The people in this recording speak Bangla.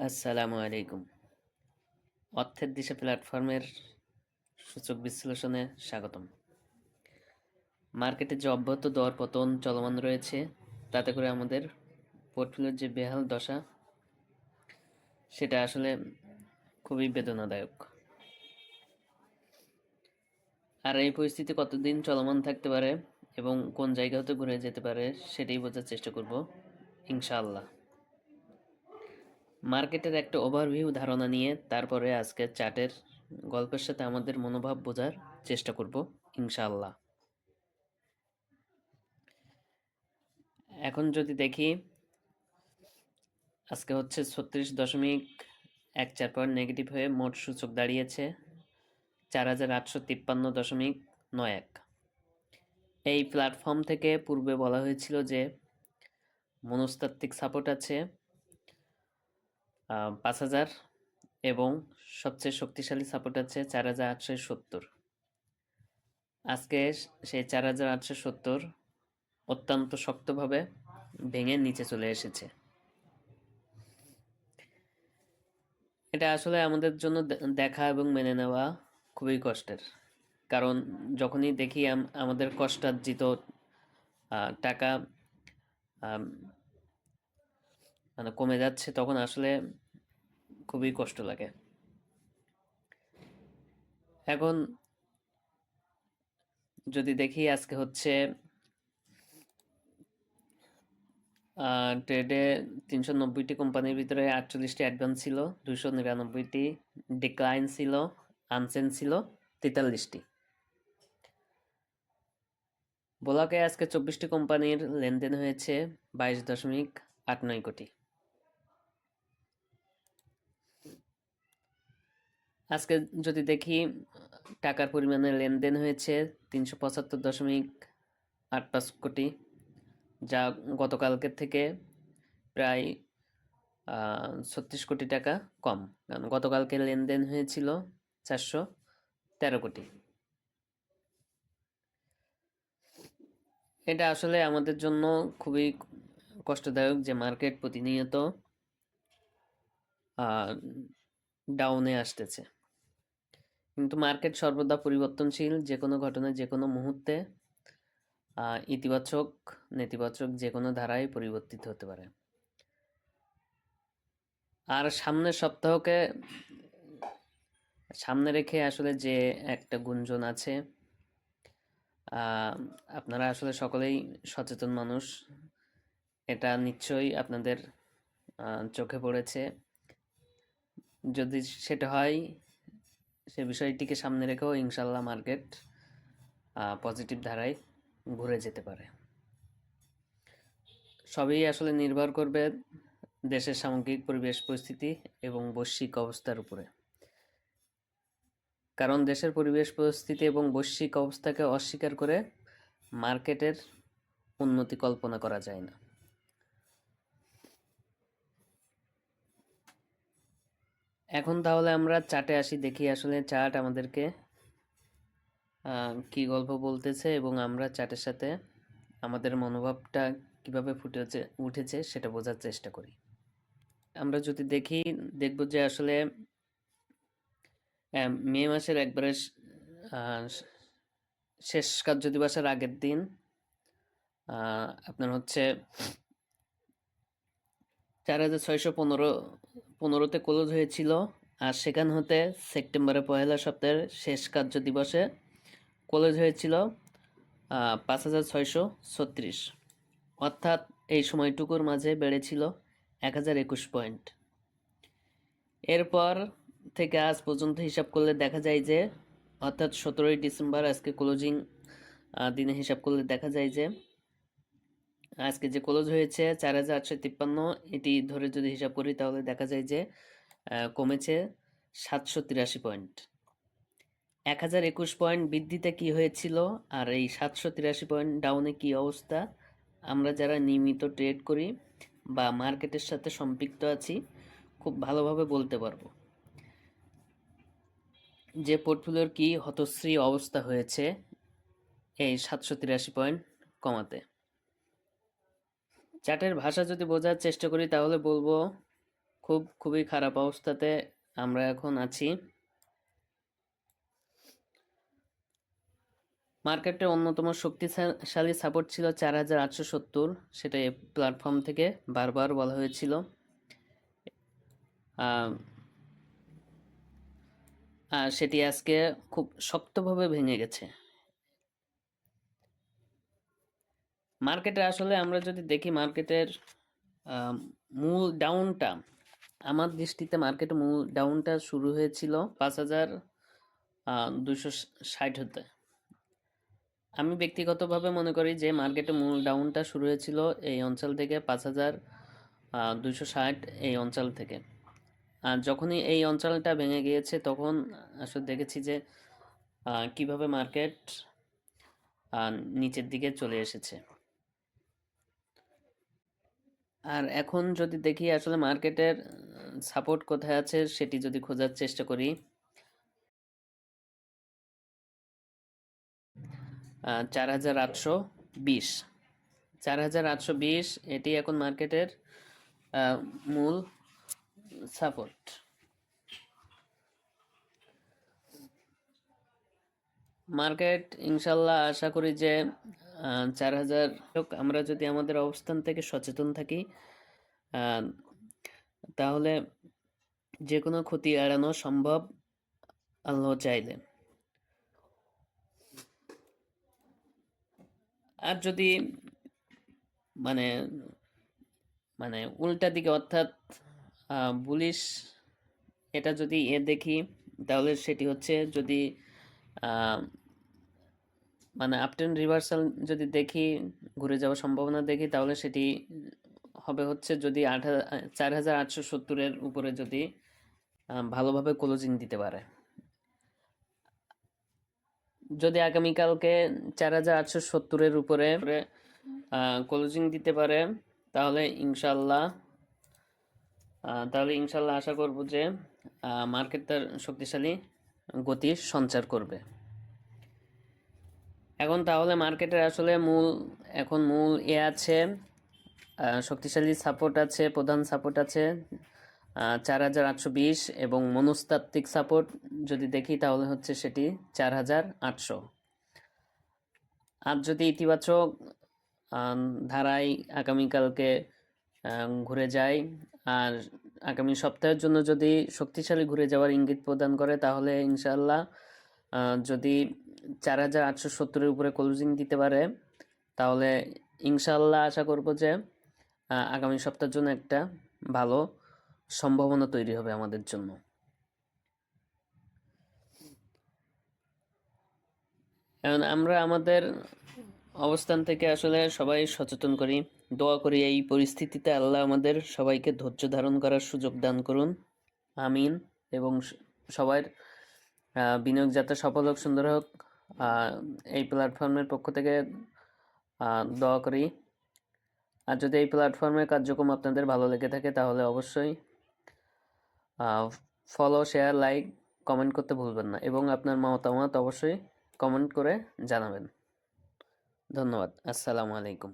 আসসালামু আলাইকুম। অর্থের দিশা প্ল্যাটফর্মের সূচক বিশ্লেষণে স্বাগতম। মার্কেটে যে অব্যাহত দর-পতন চলমান রয়েছে, তাতে করে আমাদের পোর্টফোলিওর যে বেহাল দশা, সেটা আসলে খুবই বেদনাদায়ক। আর এই পরিস্থিতি কতদিন চলমান থাকতে পারে এবং কোন জায়গা হতে ঘুরে যেতে পারে, সেটাই বোঝার চেষ্টা করব, ইনশাআল্লাহ। মার্কেটের একটা ওভারভিউ ধারণা নিয়ে তারপরে আজকের চার্টের গল্পের সাথে আমাদের মনোভাব বোঝার চেষ্টা করব, ইনশাআল্লাহ। এখন যদি দেখি, আজকে হচ্ছে 36.14 পয়েন্ট নেগেটিভ হয়ে মোট সূচক দাঁড়িয়েছে 4853.91। এই প্ল্যাটফর্ম থেকে পূর্বে বলা হয়েছিল যে মনস্তাত্ত্বিক সাপোর্ট আছে 5000 এবং সবচেয়ে শক্তিশালী সাপোর্ট আছে 4870। আজকে সেই 4870 অত্যন্ত শক্তভাবে ভেঙে নিচে চলে এসেছে। এটা আসলে আমাদের জন্য দেখা এবং মেনে নেওয়া খুবই কষ্টের, কারণ যখনই দেখি আমাদের কষ্টার্জিত টাকা মানে কমে যাচ্ছে, তখন আসলে খুবই কষ্ট লাগে। এখন যদি দেখি, আজকে হচ্ছে ট্রেডে 390টি কোম্পানির ভিতরে 48টি অ্যাডভান্স ছিল, 299টি ডিক্লাইন ছিল, আনসেন্ড ছিল 43টি। ব্লকে আজকে 24টি কোম্পানির লেনদেন হয়েছে 22.89 কোটি। আজকে যদি দেখি, টাকার পরিমাণে লেনদেন হয়েছে 375.85 কোটি, যা গতকালকের থেকে প্রায় 36 কোটি টাকা কম, কারণ গতকালকে লেনদেন হয়েছিল 413 কোটি। এটা আসলে আমাদের জন্য খুবই কষ্টদায়ক যে মার্কেট প্রতিনিয়ত ডাউনে আসতেছে, কিন্তু মার্কেট সর্বদা পরিবর্তনশীল। যে কোনো ঘটনা যে কোনো মুহূর্তে ইতিবাচক নেতিবাচক যে কোনো ধারায় পরিবর্তিত হতে পারে। আর সামনের সপ্তাহকে সামনে রেখে আসলে যে একটা গুঞ্জন আছে, আপনারা আসলে সকলেই সচেতন মানুষ, এটা নিশ্চয়ই আপনাদের চোখে পড়েছে। যদি সেটা হয়, সে বিষয়টিকে সামনে রেখেও ইনশাল্লাহ মার্কেট পজিটিভ ধারায় ঘুরে যেতে পারে। সবই আসলে নির্ভর করবে দেশের সামগ্রিক পরিবেশ পরিস্থিতি এবং বৈশ্বিক অবস্থার উপরে, কারণ দেশের পরিবেশ পরিস্থিতি এবং বৈশ্বিক অবস্থাকে অস্বীকার করে মার্কেটের উন্নতি কল্পনা করা যায় না। এখন তাহলে আমরা চার্টে আসি, দেখি আসলে চার্ট আমাদেরকে কি গল্প বলতেছে এবং আমরা চার্টের সাথে আমাদের মনোভাবটা কিভাবে ফুটে উঠেছে সেটা বোঝার চেষ্টা করি। আমরা যদি দেখি, দেখব যে আসলে মে মাসের একবারে শেষ কার্যদিবসের আগের দিন আপনার হচ্ছে 4615-তে ক্লোজ হয়েছিল, আর সেখান হতে সেপ্টেম্বরের পহেলা সপ্তাহের শেষ কার্য দিবসে ক্লোজ হয়েছিল 5636, অর্থাৎ এই সময়টুকুর মাঝে বেড়েছিল 1021 পয়েন্ট। এরপর থেকে আজ পর্যন্ত হিসাব করলে দেখা যায় যে, অর্থাৎ 17ই ডিসেম্বর আজকে ক্লোজিং দিনে হিসাব করলে দেখা যায় যে আজকে যে ক্লোজ হয়েছে 4853, এটি ধরে যদি হিসাব করি তাহলে দেখা যায় যে কমেছে 783 পয়েন্ট। 1021 পয়েন্ট বৃদ্ধিতে কি হয়েছিল আর এই 783 পয়েন্ট ডাউনে কি অবস্থা, আমরা যারা নিয়মিত ট্রেড করি বা মার্কেটের সাথে সম্পৃক্ত আছি খুব ভালোভাবে বলতে পারবো যে পোর্টফোলিওর কি হতশ্রী অবস্থা হয়েছে এই 783 পয়েন্ট কমাতে। চার্টের ভাষা যদি বোঝার চেষ্টা করি তাহলে বলবো খুবই খারাপ অবস্থাতে আমরা এখন আছি। মার্কেটের অন্যতম শক্তিশালী সাপোর্ট ছিল 4870, সেটা এই প্ল্যাটফর্ম থেকে বারবার বলা হয়েছিল। সেটি আজকে খুব শক্তভাবে ভেঙে গেছে। মার্কেটে আসলে আমরা যদি দেখি মার্কেটের মূল ডাউনটা, আমার দৃষ্টিতে মার্কেটের মূল ডাউনটা শুরু হয়েছিল 5260 হতে। আমি ব্যক্তিগতভাবে মনে করি যে মার্কেটে মূল ডাউনটা শুরু হয়েছিল এই অঞ্চল থেকে, 5260 এই অঞ্চল থেকে। আর যখনই এই অঞ্চলটা ভেঙে গিয়েছে তখন আসলে দেখেছি যে কিভাবে মার্কেট নিচের দিকে চলে এসেছে। আর এখন যদি দেখি আসলে মার্কেটের সাপোর্ট কোথায় আছে সেটি যদি খোঁজার চেষ্টা করি, 4820, 4820 এটি এখন মার্কেটের মূল সাপোর্ট। মার্কেট ইনশাল্লাহ আশা করি যে 4000, আমরা যদি আমাদের অবস্থান থেকে সচেতন থাকি তাহলে যে কোনো ক্ষতি এড়ানো সম্ভব আল্লাহ চাইলে। আর যদি মানে মানে উল্টা দিকে অর্থাৎ বুলিশ এটা যদি দেখি তাহলে সেটি হচ্ছে যদি মানে আপট্রেন্ড রিভার্সাল যদি দেখি, ঘুরে যাওয়ার সম্ভাবনা দেখি, তাহলে সেটি হবে হচ্ছে যদি 4870-এর উপরে যদি ভালোভাবে ক্লোজিং দিতে পারে। যদি আগামীকালকে 4870-এর উপরে ক্লোজিং দিতে পারে তাহলে ইনশাল্লাহ আশা করব যে মার্কেট তার শক্তিশালী গতি সঞ্চার করবে। এখন তাহলে মার্কেটের আসলে মূল আছে, শক্তিশালী সাপোর্ট আছে, প্রধান সাপোর্ট আছে 4820, এবং মনস্তাত্ত্বিক সাপোর্ট যদি দেখি তাহলে হচ্ছে সেটি 4800। আর যদি ইতিবাচক ধারায় আগামীকালকে ঘুরে যায় আর আগামী সপ্তাহের জন্য যদি শক্তিশালী ঘুরে যাওয়ার ইঙ্গিত প্রদান করে তাহলে ইনশাআল্লাহ যদি 4870-এর উপরে ক্লোজিং দিতে পারে তাহলে ইনশাআল্লাহ আশা করব যে আগামী সপ্তাহের জন্য একটা ভালো সম্ভাবনা তৈরি হবে আমাদের জন্য। এখন আমরা আমাদের অবস্থান থেকে আসলে সবাই সচেতন করি, দোয়া করি এই পরিস্থিতিতে আল্লাহ আমাদের সবাইকে ধৈর্য ধারণ করার সুযোগ দান করুন, আমিন। এবং সবার বিনিয়োগ যাতে সফল হোক, সুন্দর হোক, এই প্ল্যাটফর্মের পক্ষ থেকে দোয়া করি। আর যদি এই প্ল্যাটফর্মের কার্যক্রম আপনাদের ভালো লেগে থাকে তাহলে অবশ্যই ফলো, শেয়ার, লাইক, কমেন্ট করতে ভুলবেন না, এবং আপনার মতামত অবশ্যই কমেন্ট করে জানাবেন। ধন্যবাদ। আসসালামু আলাইকুম।